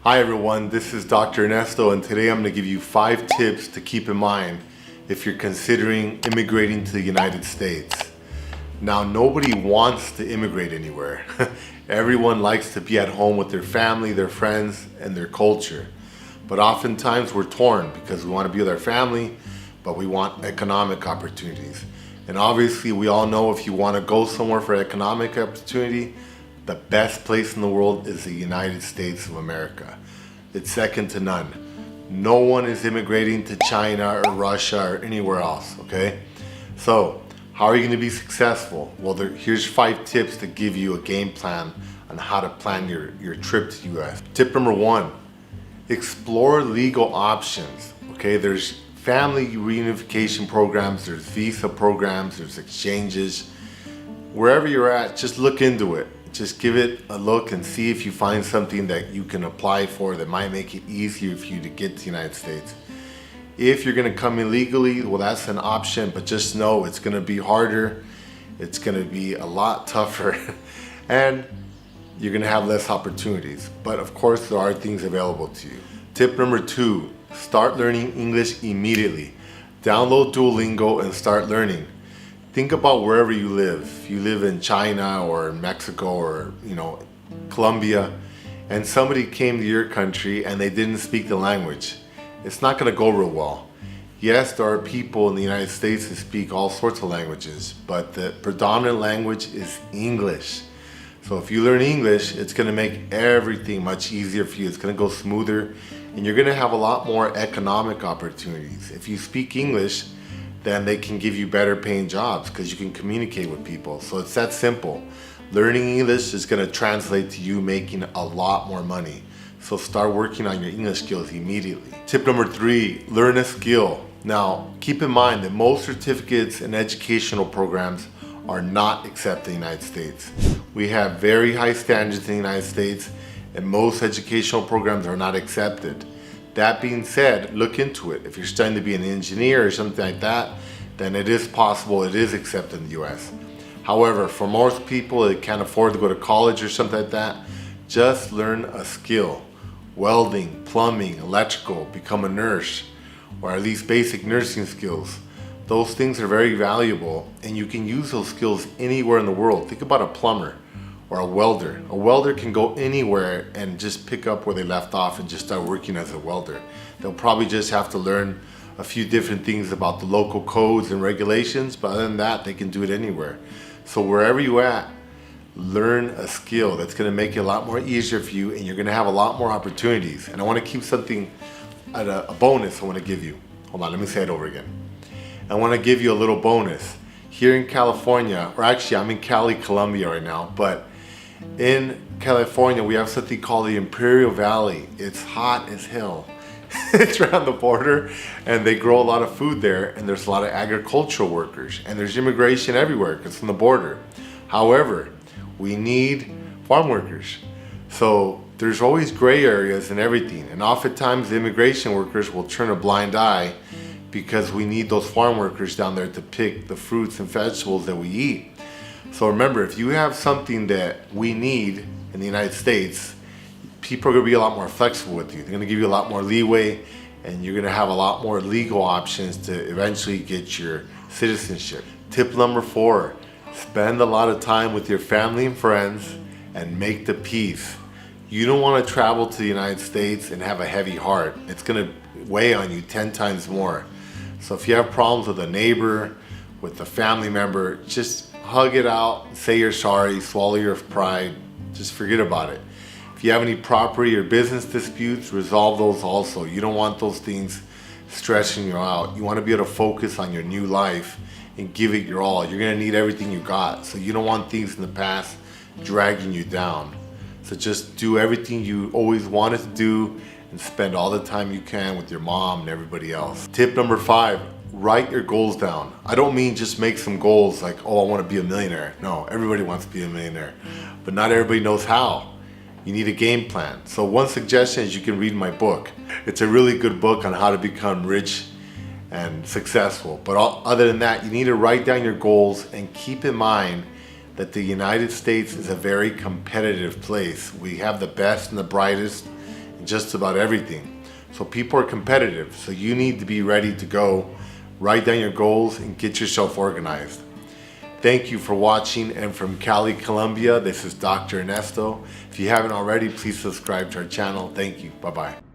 Hi everyone, this is Dr. Ernesto, and today I'm going to give you 5 tips to keep in mind if you're considering immigrating to the United States. Now, nobody wants to immigrate anywhere. Everyone likes to be at home with their family, their friends, and their culture. But oftentimes we're torn because we want to be with our family, but we want economic opportunities. And obviously we all know if you want to go somewhere for economic opportunity, the best place in the world is the United States of America. It's second to none. No one is immigrating to China or Russia or anywhere else, okay? So, how are you going to be successful? Well, here's 5 tips to give you a game plan on how to plan your trip to the US. Tip number 1, explore legal options, okay? There's family reunification programs, there's visa programs, there's exchanges. Wherever you're at, just look into it. Just give it a look and see if you find something that you can apply for that might make it easier for you to get to the United States. If you're going to come illegally, well, that's an option, but just know it's going to be harder, it's going to be a lot tougher, and you're going to have less opportunities. But of course, there are things available to you. Tip number 2, start learning English immediately. Download Duolingo and start learning. Think about wherever you live. If you live in China or Mexico or Colombia, and somebody came to your country and they didn't speak the language, it's not going to go real well. Yes, there are people in the United States that speak all sorts of languages, but the predominant language is English. So if you learn English, it's going to make everything much easier for you. It's going to go smoother, and you're going to have a lot more economic opportunities. If you speak English, then they can give you better paying jobs because you can communicate with people. So it's that simple. Learning English is going to translate to you making a lot more money. So start working on your English skills immediately. Tip number 3, learn a skill. Now, keep in mind that most certificates and educational programs are not accepted in the United States. We have very high standards in the United States, and most educational programs are not accepted. That being said, look into it. If you're studying to be an engineer or something like that, then it is possible, it is accepted in the US. However, for most people that can't afford to go to college or something like that, just learn a skill. Welding, plumbing, electrical, become a nurse, or at least basic nursing skills. Those things are very valuable, and you can use those skills anywhere in the world. Think about a plumber or a welder. A welder can go anywhere and just pick up where they left off and just start working as a welder. They'll probably just have to learn a few different things about the local codes and regulations, but other than that, they can do it anywhere. So wherever you're at, learn a skill that's going to make it a lot more easier for you, and you're going to have a lot more opportunities. And I want to keep something at a bonus I want to give you. Hold on, let me say it over again. I want to give you a little bonus. Here in California, or actually I'm in Cali, Colombia right now, but in California we have something called the Imperial Valley. It's hot as hell. It's around the border, and they grow a lot of food there, and there's a lot of agricultural workers, and there's immigration everywhere because it's on the border. However, we need farm workers. So there's always gray areas and everything, and oftentimes the immigration workers will turn a blind eye because we need those farm workers down there to pick the fruits and vegetables that we eat. So remember, if you have something that we need in the United States, people are going to be a lot more flexible with you. They're going to give you a lot more leeway, and you're going to have a lot more legal options to eventually get your citizenship. Tip number 4, spend a lot of time with your family and friends and make the peace. You don't want to travel to the United States and have a heavy heart. It's going to weigh on you 10 times more. So if you have problems with a neighbor, with a family member, just hug it out, say you're sorry, swallow your pride, just forget about it. If you have any property or business disputes, resolve those also. You don't want those things stressing you out. You want to be able to focus on your new life and give it your all. You're going to need everything you got, so you don't want things in the past dragging you down. So just do everything you always wanted to do and spend all the time you can with your mom and everybody else. Tip number 5, write your goals down. I don't mean just make some goals like, oh, I want to be a millionaire. No, everybody wants to be a millionaire, but not everybody knows how. You need a game plan. So one suggestion is you can read my book. It's a really good book on how to become rich and successful. But other than that, you need to write down your goals and keep in mind that the United States is a very competitive place. We have the best and the brightest in just about everything. So people are competitive, so you need to be ready to go. Write down your goals and get yourself organized. Thank you for watching, and from Cali, Colombia, this is Dr. Ernesto. If you haven't already, please subscribe to our channel. Thank you. Bye-bye.